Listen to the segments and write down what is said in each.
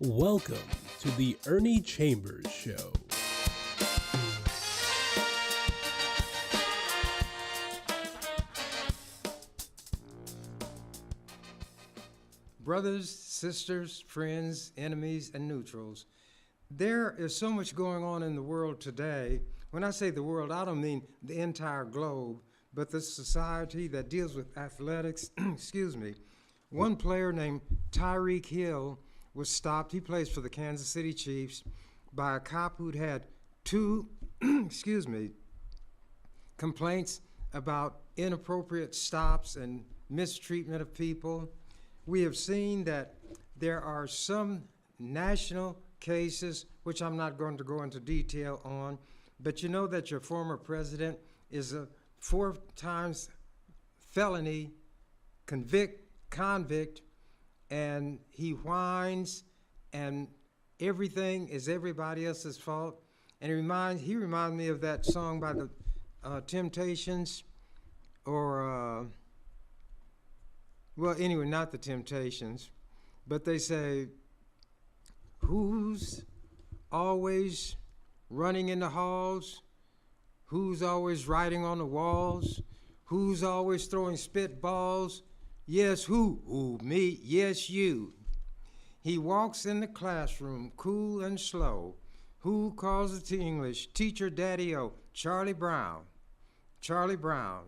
Welcome to the Ernie Chambers Show. Brothers, sisters, friends, enemies, and neutrals, there is so much going on in the world today. When I say the world, I don't mean the entire globe, but the society that deals with athletics. Excuse me. One player named Tyreek Hill was stopped. He plays for the Kansas City Chiefs by a cop who'd had two, complaints about inappropriate stops and mistreatment of people. We have seen that there are some national cases, which I'm not going to go into detail on, but you know that your former president is a 4 times felony convict, and he whines, and everything is everybody else's fault. And he reminds me of that song by the Temptations, or well, anyway, not the Temptations, but they say, who's always running in the halls? Who's always writing on the walls? Who's always throwing spitballs? Yes, who? Who, me? Yes, you. He walks in the classroom cool and slow. Who calls it to English? Teacher Daddy-O. Charlie Brown. Charlie Brown.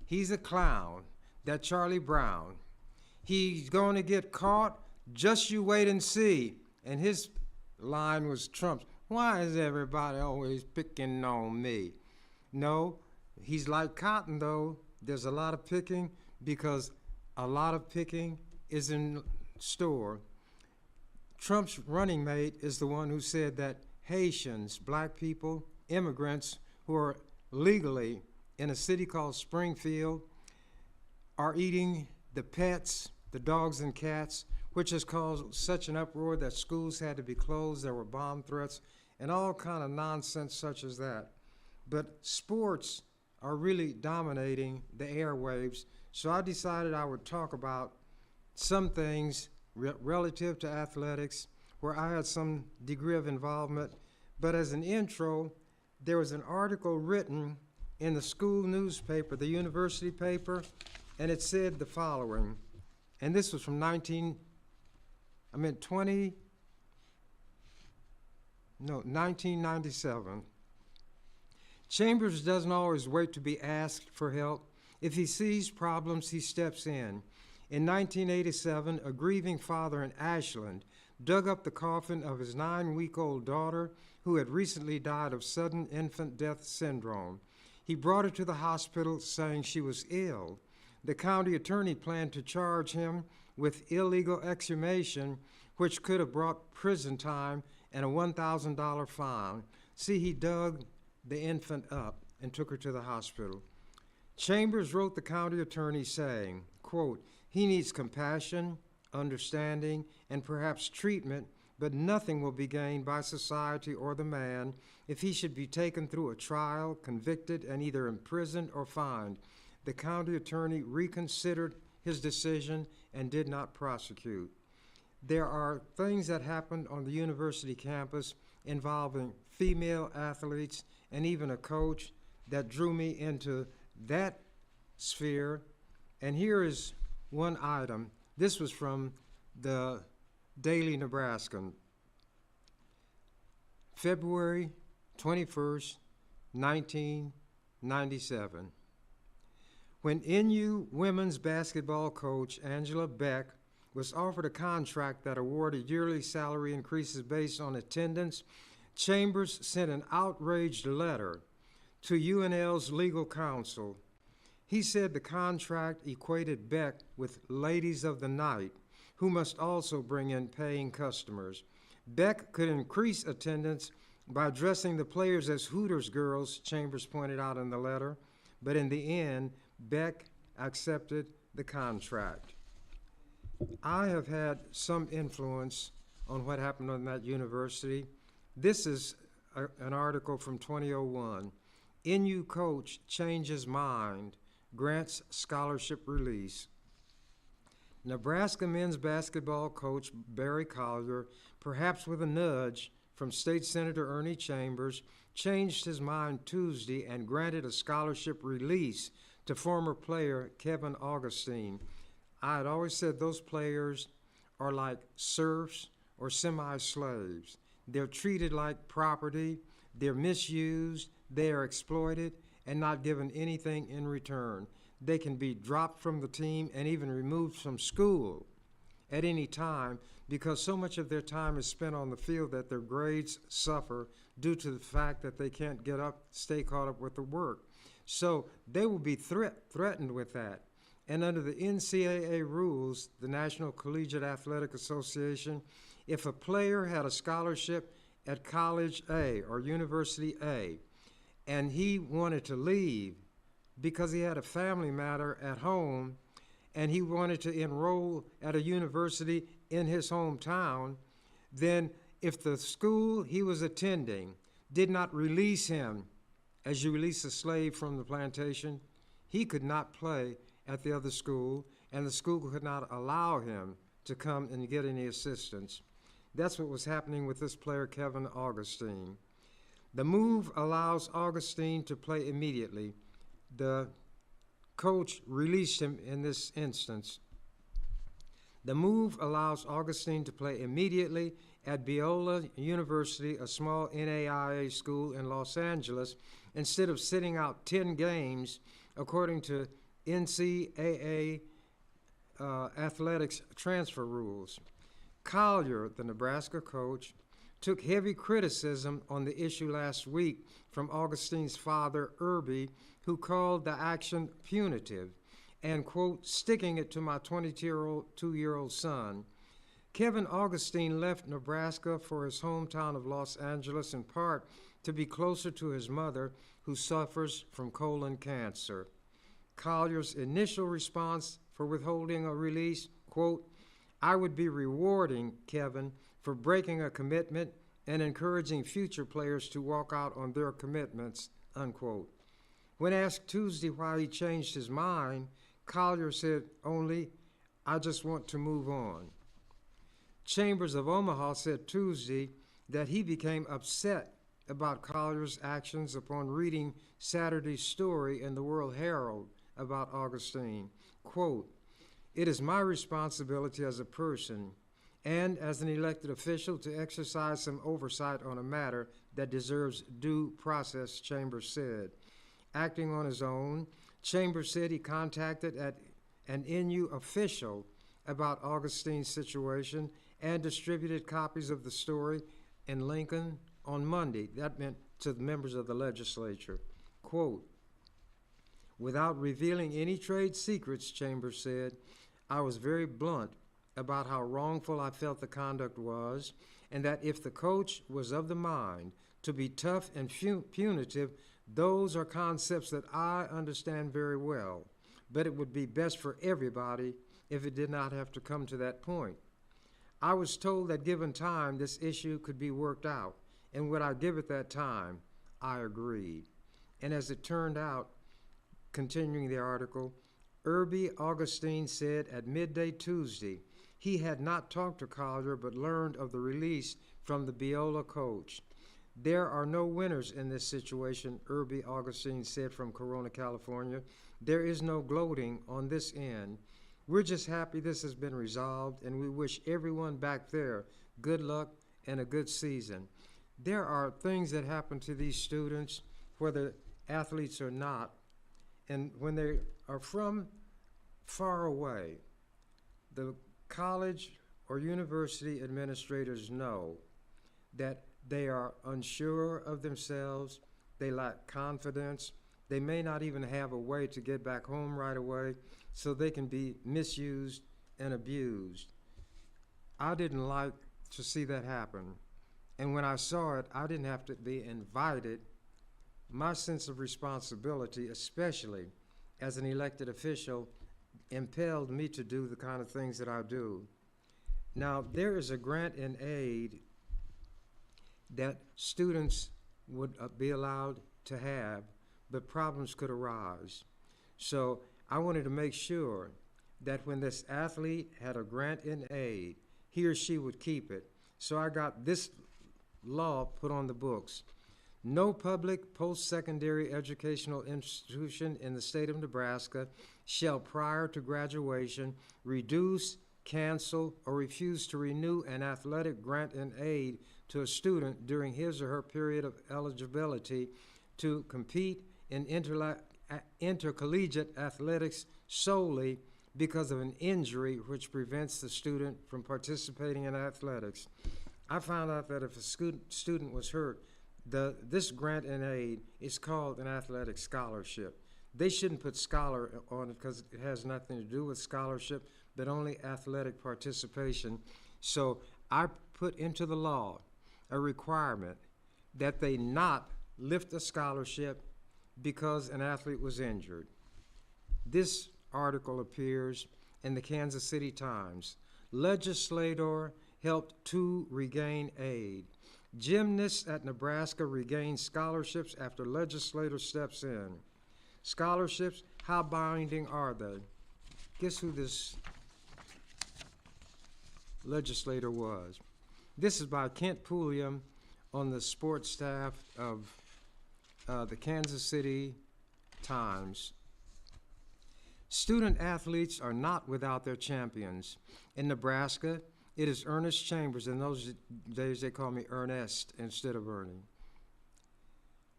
He's a clown, that Charlie Brown. He's going to get caught. Just you wait and see. And his line was Trump's. Why is everybody always picking on me? No, he's like cotton, though. There's a lot of picking because a lot of picking is in store. Trump's running mate is the one who said that Haitians, black people, immigrants who are legally in a city called Springfield are eating the pets, the dogs and cats, which has caused such an uproar that schools had to be closed. There were bomb threats and all kind of nonsense such as that. But sports are really dominating the airwaves. So I decided I would talk about some things relative to athletics where I had some degree of involvement. But as an intro, there was an article written in the school newspaper, the university paper, and it said the following. And this was from 1997. Chambers doesn't always wait to be asked for help. If he sees problems, he steps in. In 1987, a grieving father in Ashland dug up the coffin of his 9-week-old daughter who had recently died of sudden infant death syndrome. He brought her to the hospital saying she was ill. The county attorney planned to charge him with illegal exhumation, which could have brought prison time and a $1,000 fine. See, he dug the infant up and took her to the hospital. Chambers wrote the county attorney saying, quote, he needs compassion, understanding, and perhaps treatment, but nothing will be gained by society or the man if he should be taken through a trial, convicted, and either imprisoned or fined. The county attorney reconsidered his decision and did not prosecute. There are things that happened on the university campus involving female athletes and even a coach that drew me into that sphere. And here is one item. This was from the Daily Nebraskan. February 21st, 1997. When NU women's basketball coach Angela Beck was offered a contract that awarded yearly salary increases based on attendance, Chambers sent an outraged letter to UNL's legal counsel. He said the contract equated Beck with ladies of the night, who must also bring in paying customers. Beck could increase attendance by dressing the players as Hooters girls, Chambers pointed out in the letter, but in the end, Beck accepted the contract. I have had some influence on what happened on that university. This is an article from 2001. NU coach changes mind, grants scholarship release. Nebraska men's basketball coach Barry Collier, perhaps with a nudge from State Senator Ernie Chambers, changed his mind Tuesday and granted a scholarship release to former player Kevin Augustine. I had always said those players are like serfs or semi-slaves. They're treated like property, they're misused, they are exploited, and not given anything in return. They can be dropped from the team and even removed from school at any time because so much of their time is spent on the field that their grades suffer due to the fact that they can't get up, stay caught up with the work. So they will be threatened with that. And under the NCAA rules, the National Collegiate Athletic Association, if a player had a scholarship at College A or University A, and he wanted to leave because he had a family matter at home and he wanted to enroll at a university in his hometown, then if the school he was attending did not release him as you release a slave from the plantation, he could not play at the other school, and the school could not allow him to come and get any assistance. That's what was happening with this player, Kevin Augustine. The move allows Augustine to play immediately. The coach released him in this instance. The move allows Augustine to play immediately at Biola University, a small NAIA school in Los Angeles, instead of sitting out 10 games, according to NCAA athletics transfer rules. Collier, the Nebraska coach, took heavy criticism on the issue last week from Augustine's father, Irby, who called the action punitive and, quote, sticking it to my 22-year-old son. Kevin Augustine left Nebraska for his hometown of Los Angeles in part to be closer to his mother, who suffers from colon cancer. Collier's initial response for withholding a release, quote, I would be rewarding Kevin for breaking a commitment and encouraging future players to walk out on their commitments, unquote. When asked Tuesday why he changed his mind, Collier said only, I just want to move on. Chambers of Omaha said Tuesday that he became upset about Collier's actions upon reading Saturday's story in the World Herald about Augustine. Quote, it is my responsibility as a person and as an elected official to exercise some oversight on a matter that deserves due process, Chambers said. Acting on his own, Chambers said he contacted an NU official about Augustine's situation and distributed copies of the story in Lincoln on Monday. That meant to the members of the legislature. Quote, without revealing any trade secrets, Chambers said, I was very blunt about how wrongful I felt the conduct was, and that if the coach was of the mind to be tough and punitive, those are concepts that I understand very well, but it would be best for everybody if it did not have to come to that point. I was told that given time, this issue could be worked out, and would I give it that time? I agreed. And as it turned out, continuing the article, Irby Augustine said at midday Tuesday he had not talked to Collier but learned of the release from the Biola coach. There are no winners in this situation, Irby Augustine said from Corona, California. There is no gloating on this end. We're just happy this has been resolved, and we wish everyone back there good luck and a good season. There are things that happen to these students, whether athletes or not, and when they are from far away, the college or university administrators know that they are unsure of themselves, they lack confidence, they may not even have a way to get back home right away, so they can be misused and abused. I didn't like to see that happen, and when I saw it, I didn't have to be invited. My sense of responsibility, especially as an elected official, impelled me to do the kind of things that I do. Now, there is a grant and aid that students would be allowed to have, but problems could arise. So I wanted to make sure that when this athlete had a grant in aid, he or she would keep it. So I got this law put on the books. No public post-secondary educational institution in the state of Nebraska shall, prior to graduation, reduce, cancel, or refuse to renew an athletic grant in aid to a student during his or her period of eligibility to compete in intercollegiate athletics solely because of an injury which prevents the student from participating in athletics. I found out that if a student was hurt, this grant in aid is called an athletic scholarship. They shouldn't put scholar on it because it has nothing to do with scholarship, but only athletic participation. So I put into the law a requirement that they not lift a scholarship because an athlete was injured. This article appears in the Kansas City Times. Legislator helped two regain aid. Gymnasts at Nebraska regain scholarships after legislator steps in. Scholarships, how binding are they? Guess who this legislator was? This is by Kent Pulliam on the sports staff of the Kansas City Times. Student athletes are not without their champions. In Nebraska, it is Ernest Chambers. In those days, they call me Ernest instead of Ernie.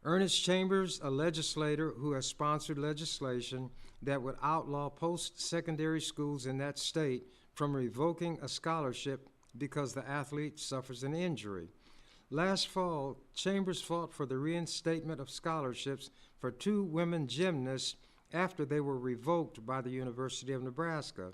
Ernest Chambers, a legislator who has sponsored legislation that would outlaw post-secondary schools in that state from revoking a scholarship because the athlete suffers an injury. Last fall, Chambers fought for the reinstatement of scholarships for two women gymnasts after they were revoked by the University of Nebraska.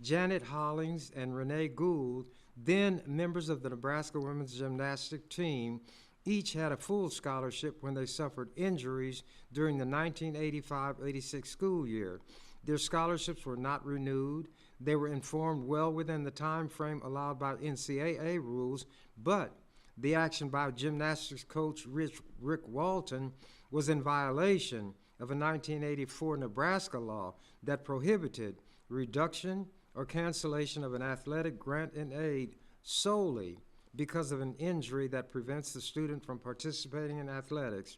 Janet Hollings and Renee Gould, then members of the Nebraska women's gymnastic team, each had a full scholarship when they suffered injuries during the 1985-86 school year. Their scholarships were not renewed. They were informed well within the time frame allowed by NCAA rules, but the action by gymnastics coach Rick Walton was in violation of a 1984 Nebraska law that prohibited reduction or cancellation of an athletic grant in aid solely because of an injury that prevents the student from participating in athletics.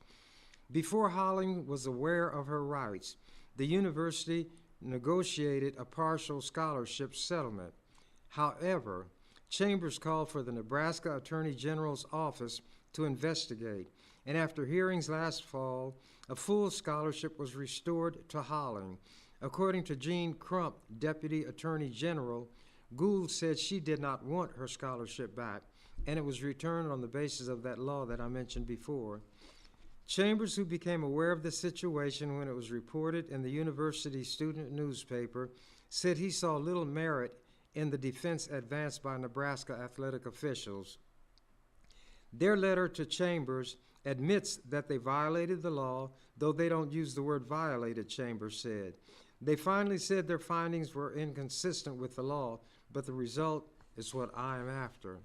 Before Holling was aware of her rights, the university negotiated a partial scholarship settlement. However, Chambers called for the Nebraska Attorney General's office to investigate, and after hearings last fall, a full scholarship was restored to Holling. According to Jean Crump, Deputy Attorney General, Gould said she did not want her scholarship back, and it was returned on the basis of that law that I mentioned before. Chambers, who became aware of the situation when it was reported in the university student newspaper, said he saw little merit in the defense advanced by Nebraska athletic officials. Their letter to Chambers admits that they violated the law, though they don't use the word violated, Chambers said. They finally said their findings were inconsistent with the law, but the result is what I am after.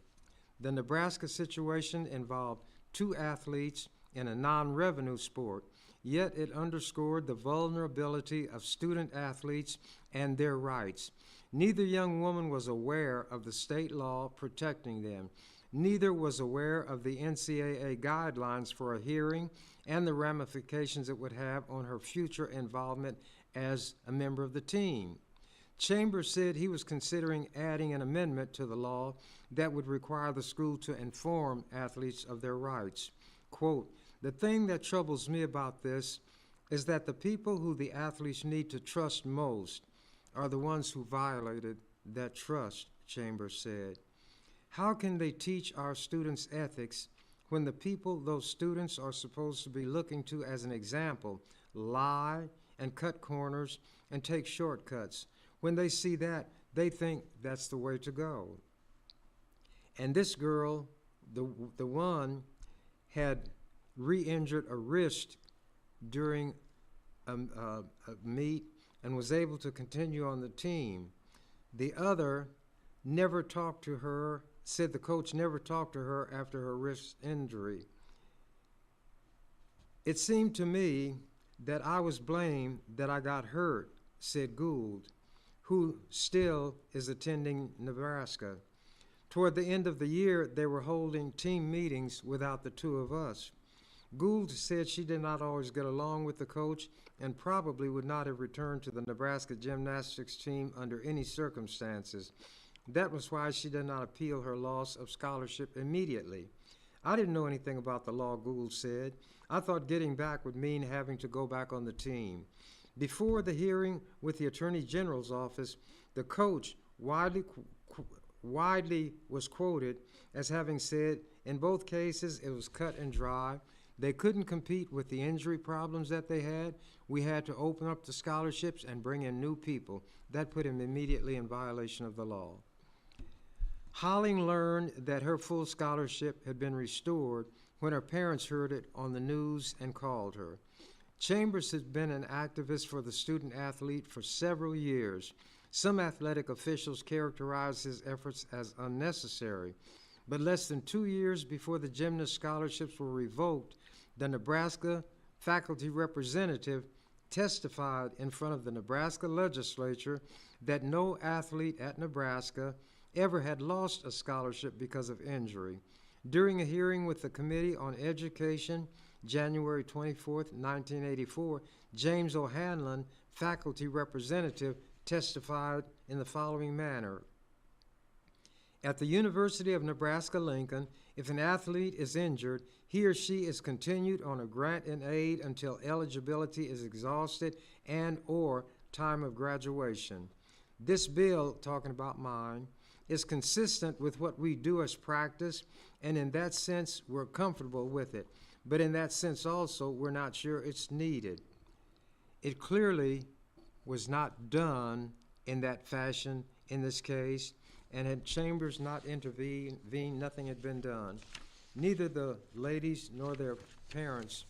The Nebraska situation involved two athletes in a non-revenue sport, yet it underscored the vulnerability of student athletes and their rights. Neither young woman was aware of the state law protecting them. Neither was aware of the NCAA guidelines for a hearing and the ramifications it would have on her future involvement as a member of the team. Chambers said he was considering adding an amendment to the law that would require the school to inform athletes of their rights. Quote, "The thing that troubles me about this is that the people who the athletes need to trust most are the ones who violated that trust," Chambers said. "How can they teach our students ethics when the people those students are supposed to be looking to as an example lie and cut corners and take shortcuts? When they see that, they think that's the way to go." And this girl, the one, had re-injured a wrist during a meet and was able to continue on the team. The other never talked to her, said the coach never talked to her after her wrist injury. "It seemed to me that I was blamed that I got hurt," said Gould. who still is attending Nebraska. Toward the end of the year, they were holding team meetings without the two of us. Gould said she did not always get along with the coach and probably would not have returned to the Nebraska gymnastics team under any circumstances. That was why she did not appeal her loss of scholarship immediately. I didn't know anything about the law, Gould said. I thought getting back would mean having to go back on the team. Before the hearing with the Attorney General's office, the coach widely was quoted as having said, in both cases, it was cut and dry. They couldn't compete with the injury problems that they had. We had to open up the scholarships and bring in new people. That put him immediately in violation of the law. Holling learned that her full scholarship had been restored when her parents heard it on the news and called her. Chambers has been an activist for the student athlete for several years. Some athletic officials characterize his efforts as unnecessary, but less than 2 years before the gymnast scholarships were revoked, the Nebraska faculty representative testified in front of the Nebraska Legislature that no athlete at Nebraska ever had lost a scholarship because of injury. During a hearing with the Committee on Education, January 24, 1984, James O'Hanlon, faculty representative, testified in the following manner. At the University of Nebraska-Lincoln, if an athlete is injured, he or she is continued on a grant and aid until eligibility is exhausted and or time of graduation. This bill, talking about mine, is consistent with what we do as practice, and in that sense, we're comfortable with it. But in that sense also, we're not sure it's needed. It clearly was not done in that fashion in this case, and had Chambers not intervened, nothing had been done. Neither the ladies nor their parents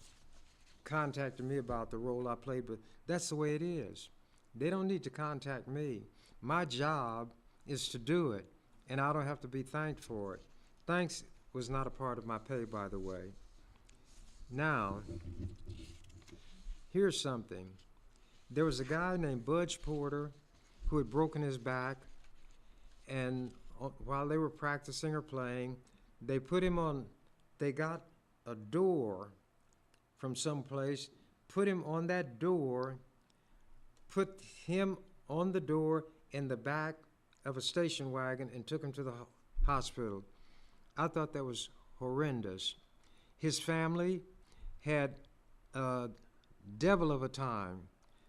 contacted me about the role I played, but that's the way it is. They don't need to contact me. My job is to do it, and I don't have to be thanked for it. Thanks was not a part of my pay, by the way. Now, here's something. There was a guy named Budge Porter who had broken his back, and while they were practicing or playing, they got a door from someplace, put him on that door, put him on the door in the back of a station wagon and took him to the hospital. I thought that was horrendous. His family had a devil of a time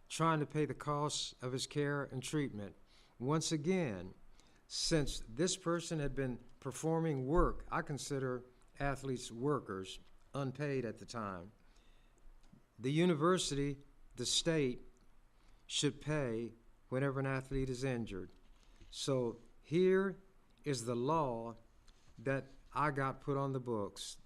trying to pay the costs of his care and treatment. Once again, since this person had been performing work, I consider athletes workers, unpaid at the time. The university, the state, should pay whenever an athlete is injured. So here is the law that I got put on the books.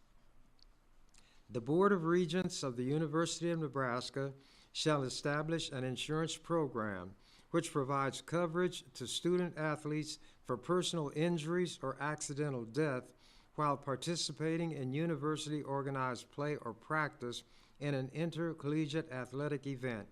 The Board of Regents of the University of Nebraska shall establish an insurance program which provides coverage to student athletes for personal injuries or accidental death while participating in university-organized play or practice in an intercollegiate athletic event.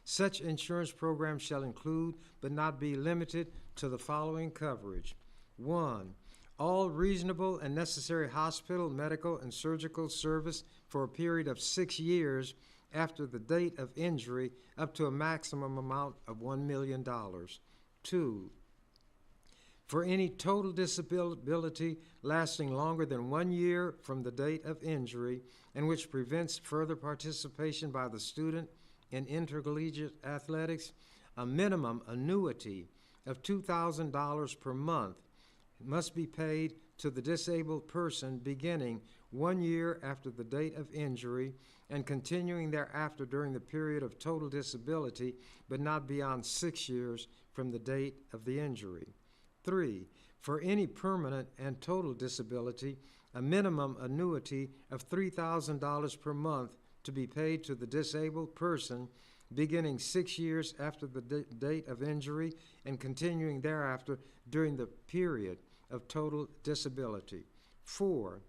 Such insurance program shall include, but not be limited to, the following coverage. 1. All reasonable and necessary hospital, medical, and surgical service for a period of 6 years after the date of injury, up to a maximum amount of $1 million. 2. For any total disability lasting longer than 1 year from the date of injury and which prevents further participation by the student in intercollegiate athletics, a minimum annuity of $2,000 per month must be paid to the disabled person beginning 1 year after the date of injury and continuing thereafter during the period of total disability, but not beyond 6 years from the date of the injury. 3. For any permanent and total disability, a minimum annuity of $3,000 per month to be paid to the disabled person beginning 6 years after the date of injury and continuing thereafter during the period of total disability. 4.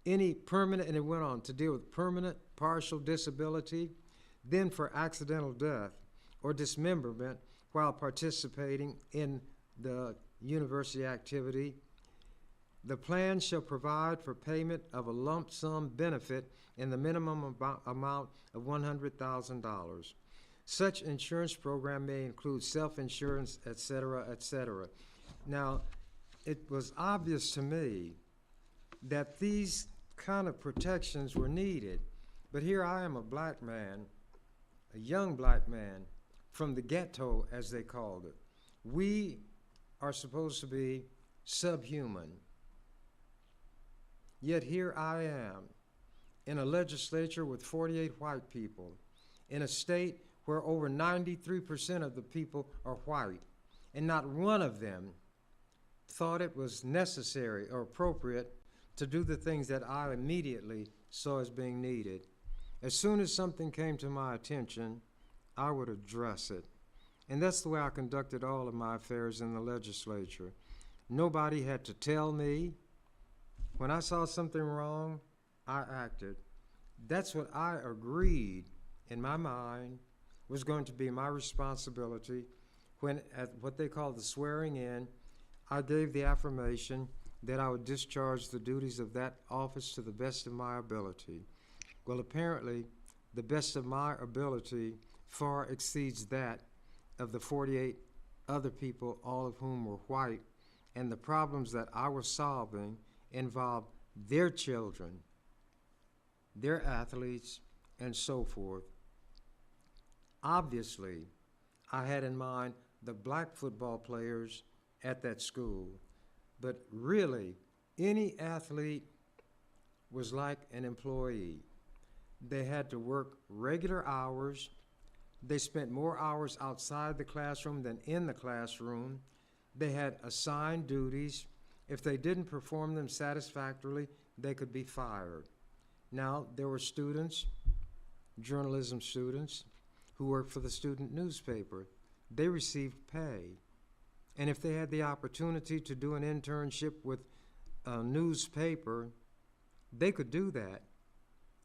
Any permanent, and it went on to deal with permanent partial disability, then for accidental death or dismemberment, while participating in the university activity. The plan shall provide for payment of a lump sum benefit in the minimum amount of $100,000. Such insurance program may include self-insurance, etc., etc. Now, it was obvious to me that these kind of protections were needed, but here I am, a black man, a young black man, from the ghetto, as they called it. We are supposed to be subhuman. Yet here I am, in a legislature with 48 white people, in a state where over 93% of the people are white, and not one of them thought it was necessary or appropriate to do the things that I immediately saw as being needed. As soon as something came to my attention, I would address it. And that's the way I conducted all of my affairs in the legislature. Nobody had to tell me. When I saw something wrong, I acted. That's what I agreed in my mind was going to be my responsibility when, at what they call the swearing in, I gave the affirmation that I would discharge the duties of that office to the best of my ability. Well, apparently, the best of my ability far exceeds that of the 48 other people, all of whom were white, and the problems that I was solving involved their children, their athletes, and so forth. Obviously, I had in mind the black football players at that school, but really, any athlete was like an employee. They had to work regular hours. They spent more hours outside the classroom than in the classroom. They had assigned duties. If they didn't perform them satisfactorily, they could be fired. Now, there were students, journalism students, who worked for the student newspaper. They received pay. And if they had the opportunity to do an internship with a newspaper, they could do that,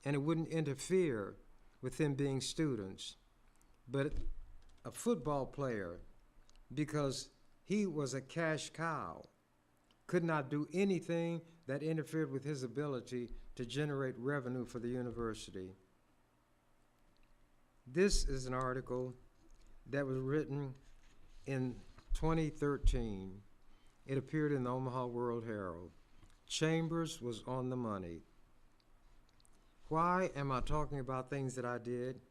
and it wouldn't interfere with them being students. But a football player, because he was a cash cow, could not do anything that interfered with his ability to generate revenue for the university. This is an article that was written in 2013. It appeared in the Omaha World Herald. Chambers was on the money. Why am I talking about things that I did?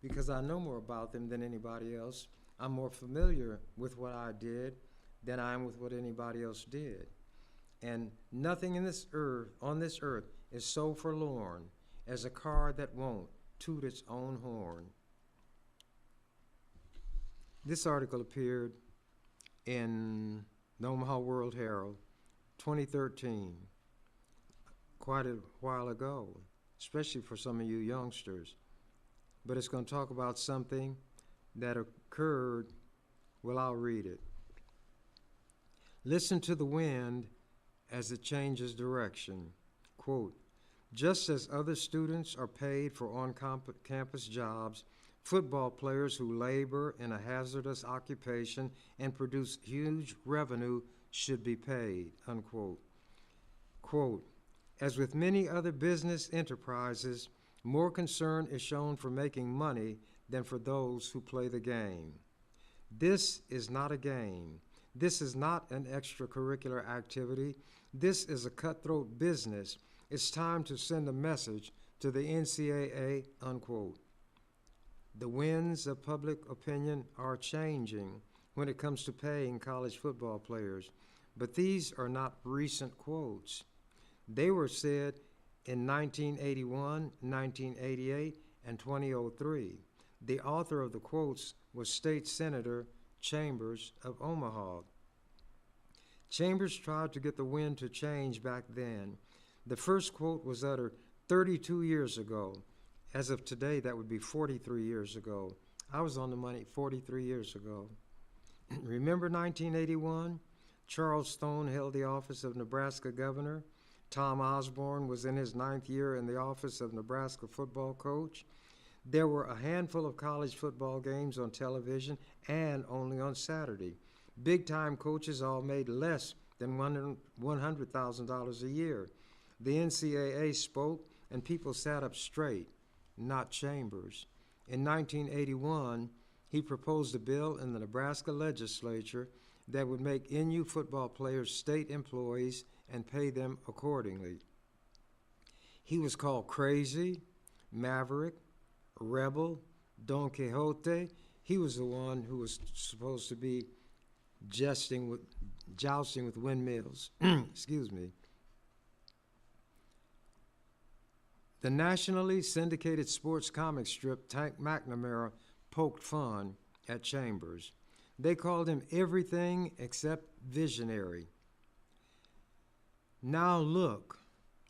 Because I know more about them than anybody else. I'm more familiar with what I did than I am with what anybody else did. And nothing in this earth, on this earth is so forlorn as a car that won't toot its own horn. This article appeared in the Omaha World Herald, 2013, quite a while ago, especially for some of you youngsters. But it's going to talk about something that occurred. Well, I'll read it. Listen to the wind as it changes direction. Quote, just as other students are paid for on-campus jobs, football players who labor in a hazardous occupation and produce huge revenue should be paid, unquote. Quote, as with many other business enterprises, more concern is shown for making money than for those who play the game. This is not a game. This is not an extracurricular activity. This is a cutthroat business. It's time to send a message to the NCAA, unquote. The winds of public opinion are changing when it comes to paying college football players, but these are not recent quotes. They were said in 1981, 1988, and 2003. The author of the quotes was State Senator Chambers of Omaha. Chambers tried to get the wind to change back then. The first quote was uttered 32 years ago. As of today, that would be 43 years ago. I was on the money 43 years ago. Remember 1981? Charles Stone held the office of Nebraska governor. Tom Osborne was in his 9th year in the office of Nebraska football coach. There were a handful of college football games on television and only on Saturday. Big-time coaches all made less than $100,000 a year. The NCAA spoke, and people sat up straight, not Chambers. In 1981, he proposed a bill in the Nebraska Legislature that would make NU football players state employees and pay them accordingly. He was called crazy, maverick, rebel, Don Quixote. He was the one who was supposed to be jousting with windmills. Excuse me. The nationally syndicated sports comic strip Tank McNamara poked fun at Chambers. They called him everything except visionary. Now look,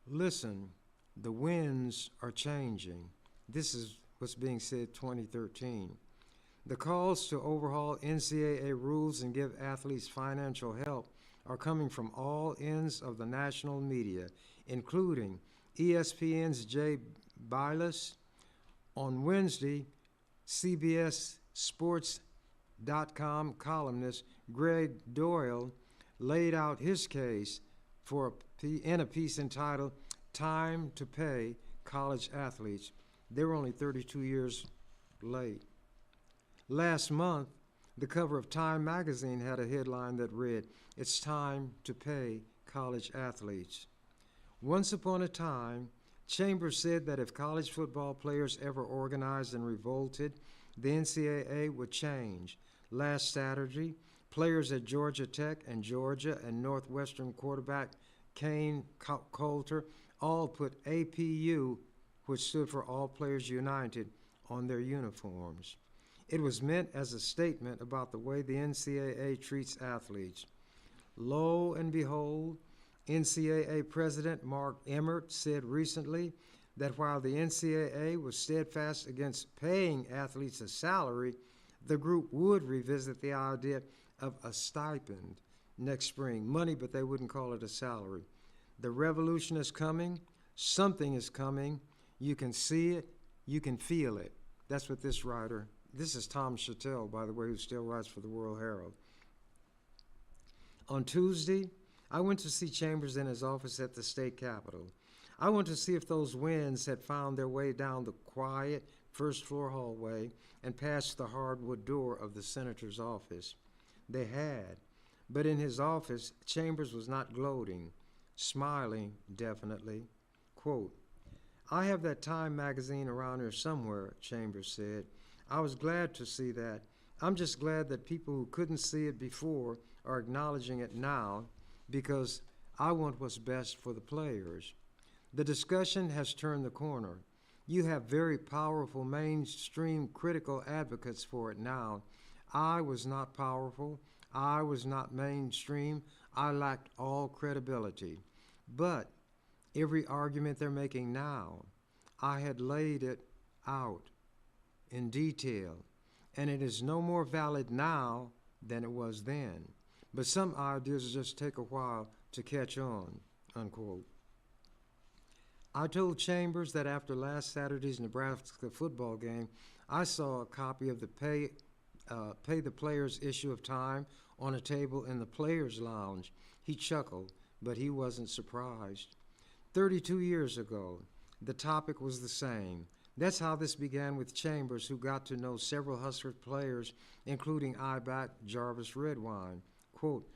listen, the winds are changing. This is what's being said 2013. The calls to overhaul NCAA rules and give athletes financial help are coming from all ends of the national media, including ESPN's Jay Bilas. On Wednesday, CBS Sports.com columnist Greg Doyle laid out his case in a piece entitled Time to Pay College Athletes. They were only 32 years late. Last month, the cover of Time magazine had a headline that read, "It's time to pay college athletes." Once upon a time, Chambers said that if college football players ever organized and revolted, the NCAA would change. Last Saturday, players at Georgia Tech and Georgia and Northwestern quarterback Kane Coulter all put APU, which stood for All Players United, on their uniforms. It was meant as a statement about the way the NCAA treats athletes. Lo and behold, NCAA President Mark Emmert said recently that while the NCAA was steadfast against paying athletes a salary, the group would revisit the idea of a stipend next spring. Money, but they wouldn't call it a salary. The revolution is coming. Something is coming. You can see it. You can feel it. That's what this is Tom Chattel, by the way, who still writes for the World Herald. On Tuesday, I went to see Chambers in his office at the state capitol. I went to see if those winds had found their way down the quiet first-floor hallway and past the hardwood door of the senator's office. They had, but in his office, Chambers was not gloating, smiling definitely. Quote, "I have that Time magazine around here somewhere," Chambers said. "I was glad to see that. I'm just glad that people who couldn't see it before are acknowledging it now, because I want what's best for the players." The discussion has turned the corner. You have very powerful mainstream critical advocates for it now. I was not powerful. I was not mainstream. I lacked all credibility. But every argument they're making now, I had laid it out in detail, and it is no more valid now than it was then. But some ideas just take a while to catch on, unquote. I told Chambers that after last Saturday's Nebraska football game, I saw a copy of the Pay the Players issue of Time on a table in the Players Lounge. He chuckled, but he wasn't surprised. 32 years ago, the topic was the same. That's how this began with Chambers, who got to know several Husker players, including I-back Jarvis Redwine. Quote,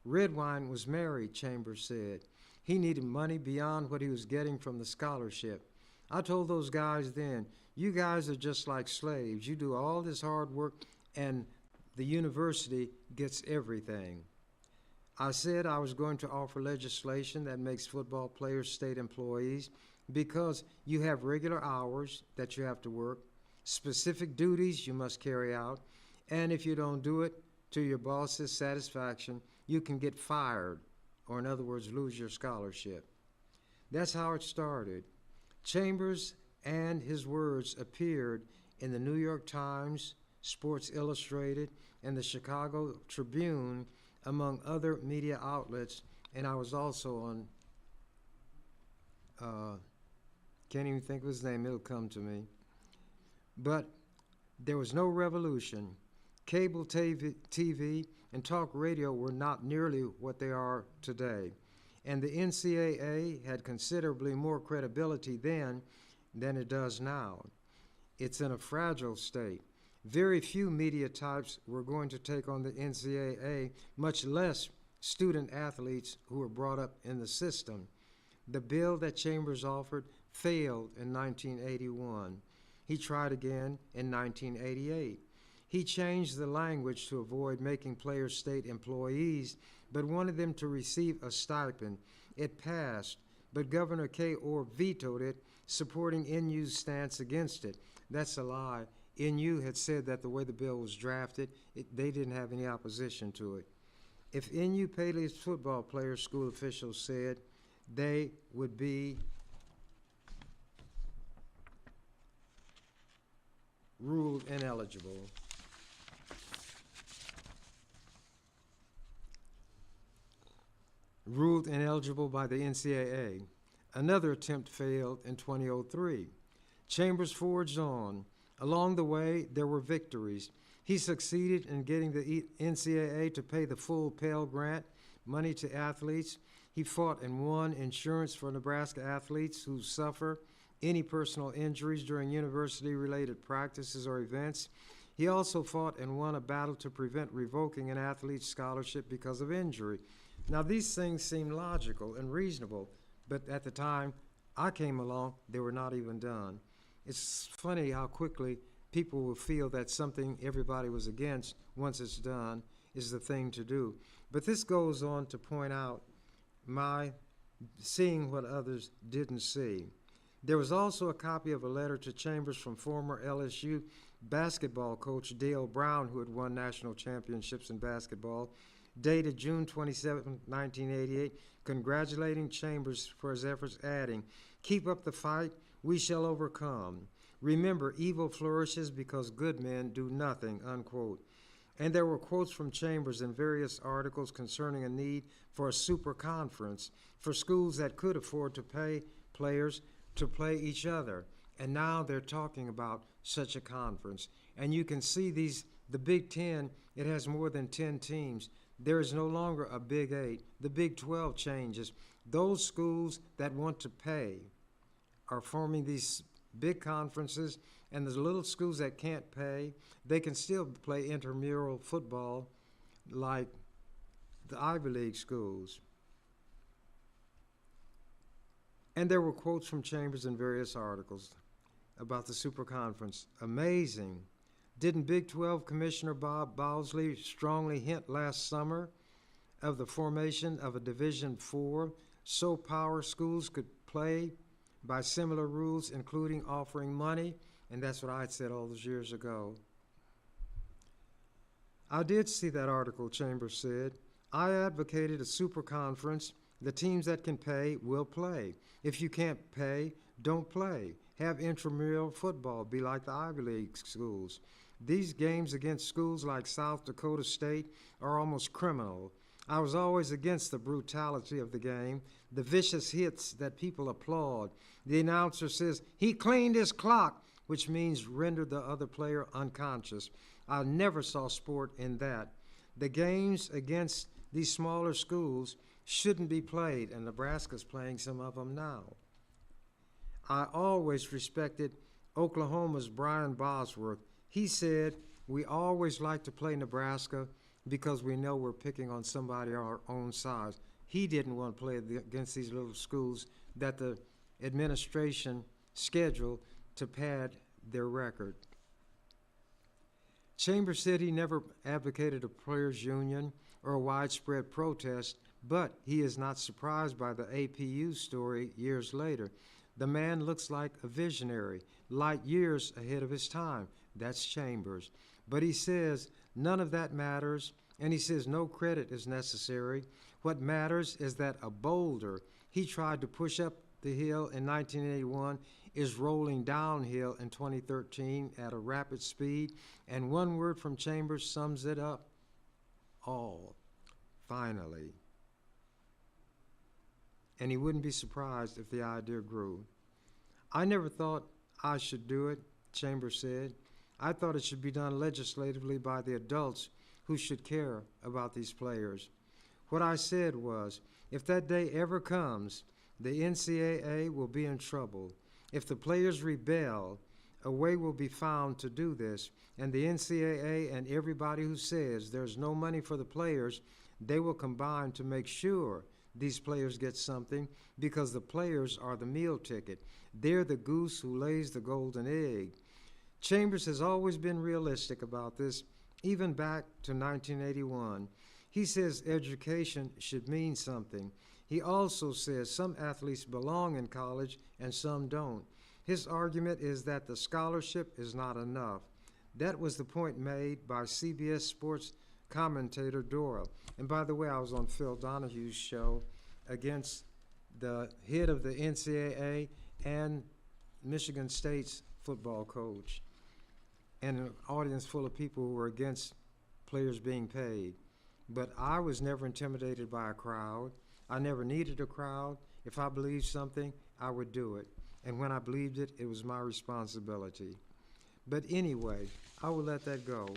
"Redwine was married," Chambers said. "He needed money beyond what he was getting from the scholarship. I told those guys then, you guys are just like slaves. You do all this hard work and the university gets everything." I said I was going to offer legislation that makes football players state employees because you have regular hours that you have to work, specific duties you must carry out, and if you don't do it to your boss's satisfaction, you can get fired, or in other words, lose your scholarship. That's how it started. Chambers and his words appeared in the New York Times, Sports Illustrated, and the Chicago Tribune, among other media outlets, and I was also on, can't even think of his name, it'll come to me. But there was no revolution. Cable TV and talk radio were not nearly what they are today. And the NCAA had considerably more credibility then than it does now. It's in a fragile state. Very few media types were going to take on the NCAA, much less student athletes who were brought up in the system. The bill that Chambers offered failed in 1981. He tried again in 1988. He changed the language to avoid making players state employees, but wanted them to receive a stipend. It passed, but Governor Kay Orr vetoed it, supporting NU's stance against it. That's a lie. NU had said that the way the bill was drafted, they didn't have any opposition to it. If NU paid its football players, school officials said, they would be ruled ineligible. Ruled ineligible by the NCAA. Another attempt failed in 2003. Chambers forged on. Along the way, there were victories. He succeeded in getting the NCAA to pay the full Pell Grant money to athletes. He fought and won insurance for Nebraska athletes who suffer any personal injuries during university-related practices or events. He also fought and won a battle to prevent revoking an athlete's scholarship because of injury. Now, these things seem logical and reasonable, but at the time I came along, they were not even done. It's funny how quickly people will feel that something everybody was against, once it's done, is the thing to do. But this goes on to point out my seeing what others didn't see. There was also a copy of a letter to Chambers from former LSU basketball coach Dale Brown, who had won national championships in basketball, dated June 27, 1988, congratulating Chambers for his efforts, adding, "Keep up the fight. We shall overcome. Remember, evil flourishes because good men do nothing," unquote. And there were quotes from Chambers in various articles concerning a need for a super conference for schools that could afford to pay players to play each other. And now they're talking about such a conference. And you can see the Big Ten, it has more than 10 teams. There is no longer a Big 8. The Big 12 changes. Those schools that want to pay are forming these big conferences, and the little schools that can't pay, they can still play intramural football like the Ivy League schools. And there were quotes from Chambers in various articles about the super conference. Amazing. Didn't Big 12 Commissioner Bob Bowsley strongly hint last summer of the formation of a Division IV so power schools could play by similar rules, including offering money? And that's what I had said all those years ago. I did see that article, Chambers said. I advocated a super conference. The teams that can pay will play. If you can't pay, don't play. Have intramural football be like the Ivy League schools. These games against schools like South Dakota State are almost criminal. I was always against the brutality of the game, the vicious hits that people applaud. The announcer says, "He cleaned his clock," which means rendered the other player unconscious. I never saw sport in that. The games against these smaller schools shouldn't be played, and Nebraska's playing some of them now. I always respected Oklahoma's Brian Bosworth. He said, "We always like to play Nebraska because we know we're picking on somebody our own size." He didn't want to play against these little schools that the administration scheduled to pad their record. Chambers said he never advocated a players' union or a widespread protest, but he is not surprised by the APU story years later. The man looks like a visionary, light years ahead of his time. That's Chambers. But he says none of that matters, and he says no credit is necessary. What matters is that a boulder he tried to push up the hill in 1981 is rolling downhill in 2013 at a rapid speed, and one word from Chambers sums it up all. Finally. And he wouldn't be surprised if the idea grew. I never thought I should do it. Chambers said. I thought it should be done legislatively by the adults who should care about these players. What I said was, if that day ever comes, the NCAA will be in trouble. If the players rebel, a way will be found to do this, and the NCAA and everybody who says there's no money for the players, they will combine to make sure these players get something, because the players are the meal ticket. They're the goose who lays the golden egg. Chambers has always been realistic about this, even back to 1981. He says education should mean something. He also says some athletes belong in college and some don't. His argument is that the scholarship is not enough. That was the point made by CBS Sports commentator Dora. And by the way, I was on Phil Donahue's show against the head of the NCAA and Michigan State's football coach, and an audience full of people who were against players being paid. But I was never intimidated by a crowd. I never needed a crowd. If I believed something, I would do it. And when I believed it, it was my responsibility. But anyway, I will let that go.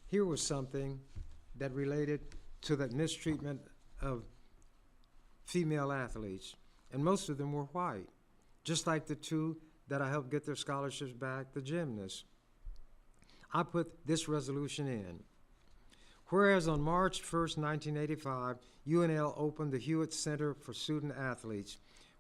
Here was something that related to the mistreatment of female athletes, and most of them were white, just like the two that I helped get their scholarships back, the gymnasts. I put this resolution in. Whereas on March 1st, 1985, UNL opened the Hewitt Center for Student Athletes.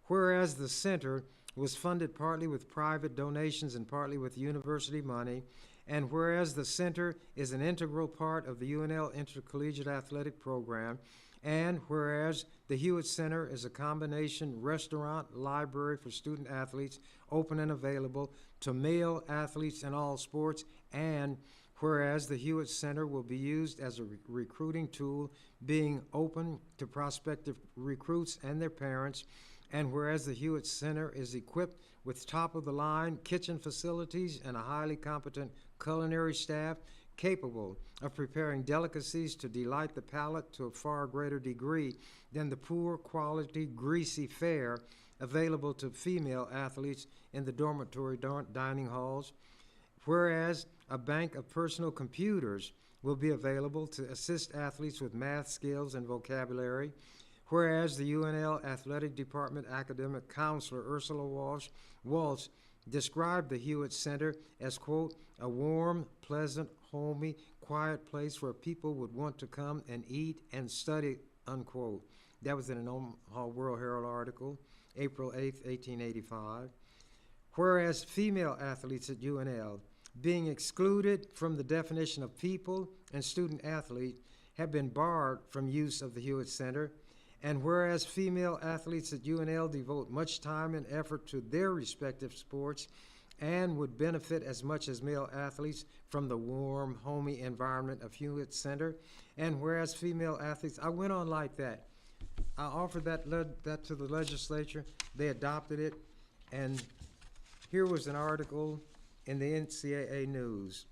Whereas the center was funded partly with private donations and partly with university money, and whereas the center is an integral part of the UNL Intercollegiate Athletic Program, and whereas the Hewitt Center is a combination restaurant, library for student athletes, open and available to male athletes in all sports, and whereas the Hewitt Center will be used as a recruiting tool, being open to prospective recruits and their parents, and whereas the Hewitt Center is equipped with top-of-the-line kitchen facilities and a highly competent culinary staff capable of preparing delicacies to delight the palate to a far greater degree than the poor quality, greasy fare available to female athletes in the dormitory dining halls. Whereas a bank of personal computers will be available to assist athletes with math skills and vocabulary. Whereas the UNL Athletic Department academic counselor Ursula Walsh described the Hewitt Center as, quote, a warm, pleasant, homey, quiet place where people would want to come and eat and study, unquote. That was in an Omaha World Herald article, April 8th, 1885. Whereas female athletes at UNL, being excluded from the definition of people and student athlete, have been barred from use of the Hewitt Center, and whereas female athletes at UNL devote much time and effort to their respective sports and would benefit as much as male athletes from the warm, homey environment of Hewitt Center, and whereas female athletes, I went on like that. I offered that to the legislature. They adopted it, and here was an article in the NCAA News.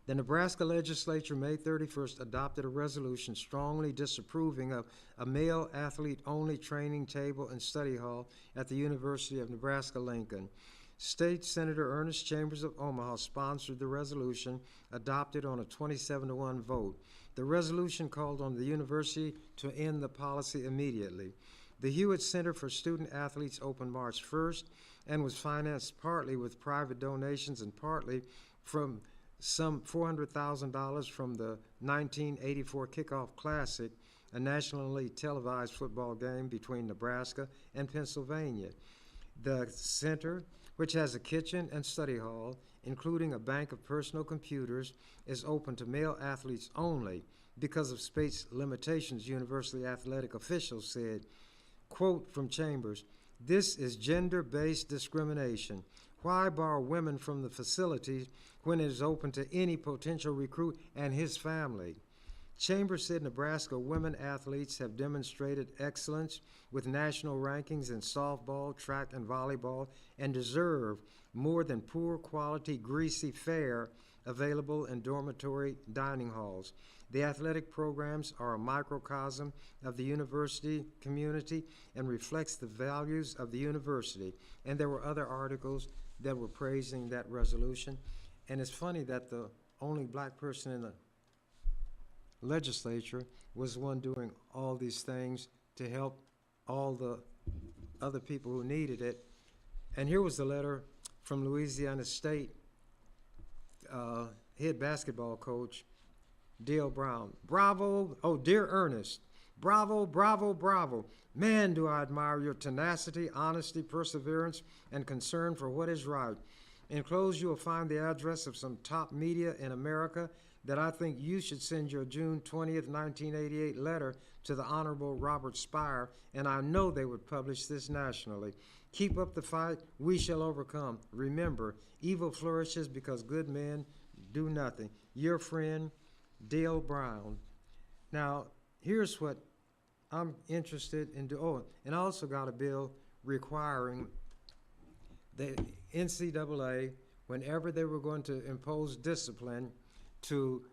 The Nebraska Legislature, May 31st, adopted a resolution strongly disapproving of a male athlete-only training table and study hall at the University of Nebraska-Lincoln. State Senator Ernest Chambers of Omaha sponsored the resolution, adopted on a 27-1 vote. The resolution called on the university to end the policy immediately. The Hewitt Center for Student Athletes opened March 1st and was financed partly with private donations and partly from some $400,000 from the 1984 Kickoff Classic, a nationally televised football game between Nebraska and Pennsylvania. The center, which has a kitchen and study hall, including a bank of personal computers, is open to male athletes only because of space limitations, university athletic officials said. Quote from Chambers, "This is gender-based discrimination. Why bar women from the facilities when it is open to any potential recruit and his family?" Chambers said Nebraska women athletes have demonstrated excellence with national rankings in softball, track, and volleyball and deserve more than poor quality, greasy fare available in dormitory dining halls. The athletic programs are a microcosm of the university community and reflects the values of the university. And there were other articles that were praising that resolution. And it's funny that the only black person in the legislature was one doing all these things to help all the other people who needed it. And here was the letter from Louisiana State head basketball coach, Dale Brown. Bravo, oh, dear Ernest, bravo, bravo, bravo. Man, do I admire your tenacity, honesty, perseverance, and concern for what is right. Enclosed, you will find the address of some top media in America that I think you should send your June 20th, 1988 letter to the Honorable Robert Spire, and I know they would publish this nationally. Keep up the fight. We shall overcome. Remember, evil flourishes because good men do nothing. Your friend, Dale Brown. Now, here's what I'm interested in doing. Oh, and I also got a bill requiring the NCAA, whenever they were going to impose discipline, to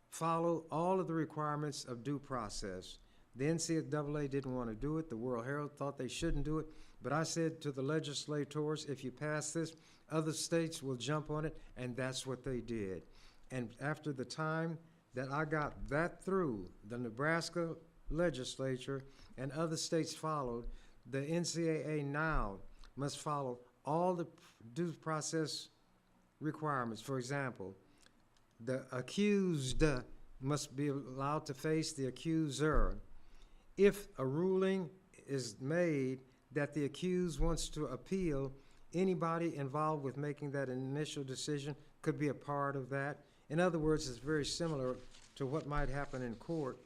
follow all of the requirements of due process. The NCAA didn't want to do it. The World Herald thought they shouldn't do it. But I said to the legislators, if you pass this, other states will jump on it, and that's what they did. And after the time that I got that through, the Nebraska legislature and other states followed, the NCAA now must follow all the due process requirements. For example, the accused must be allowed to face the accuser. If a ruling is made that the accused wants to appeal, anybody involved with making that initial decision could be a part of that. In other words, it's very similar to what might happen in court.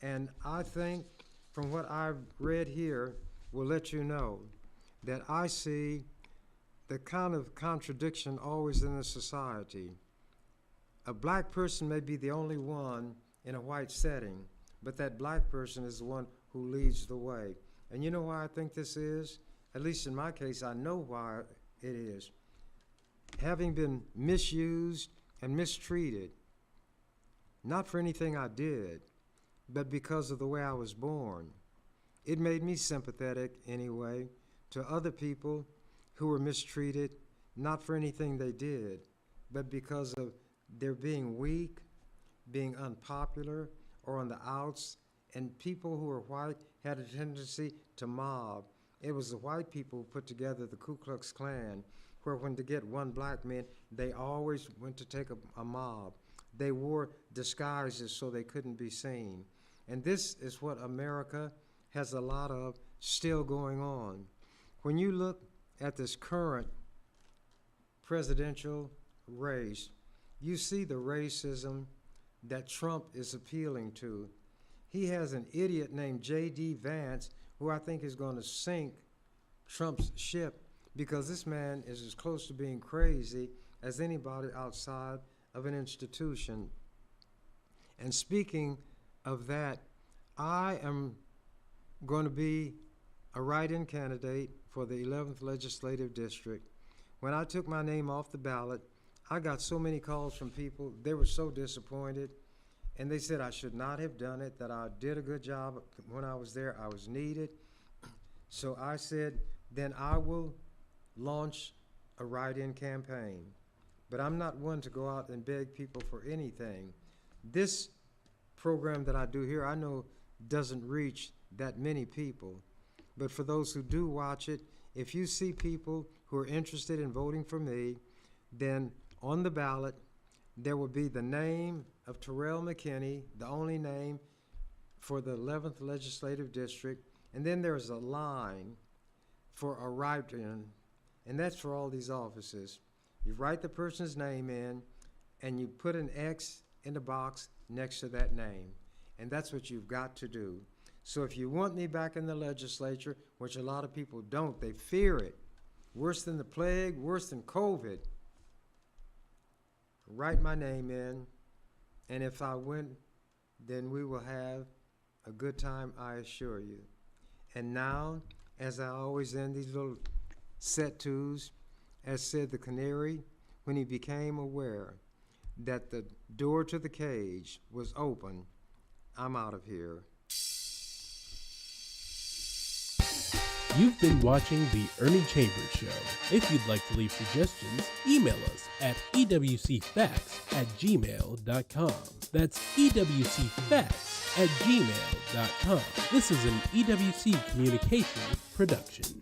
And I think from what I've read here will let you know that I see the kind of contradiction always in the society. A black person may be the only one in a white setting, but that black person is the one who leads the way. And you know why I think this is? At least in my case, I know why it is. Having been misused and mistreated, not for anything I did, but because of the way I was born, it made me sympathetic anyway to other people who were mistreated, not for anything they did, but because of their being weak, being unpopular, or on the outs. And people who were white had a tendency to mob. It was the white people who put together the Ku Klux Klan, where when to get one black man, they always went to take a mob. They wore disguises so they couldn't be seen. And this is what America has a lot of still going on. When you look at this current presidential race, you see the racism that Trump is appealing to. He has an idiot named J.D. Vance who I think is going to sink Trump's ship, because this man is as close to being crazy as anybody outside of an institution. And speaking of that, I am going to be a write-in candidate for the 11th Legislative District. When I took my name off the ballot, I got so many calls from people. They were so disappointed, and they said I should not have done it, that I did a good job when I was there. I was needed. So I said, then I will launch a write-in campaign. But I'm not one to go out and beg people for anything. This program that I do here, I know doesn't reach that many people. But for those who do watch it, if you see people who are interested in voting for me, then on the ballot, there will be the name of Terrell McKinney, the only name for the 11th Legislative District, and then there's a line for a write-in, and that's for all these offices. You write the person's name in, and you put an X in the box next to that name, and that's what you've got to do. So if you want me back in the legislature, which a lot of people don't, they fear it, worse than the plague, worse than COVID, write my name in, and if I win, then we will have a good time, I assure you. And now, as I always end these little set twos, as said the canary, when he became aware that the door to the cage was open. I'm out of here. You've been watching The Ernie Chambers Show. If you'd like to leave suggestions, email us at ewcfacts@gmail.com. That's ewcfacts@gmail.com. This is an EWC Communications production.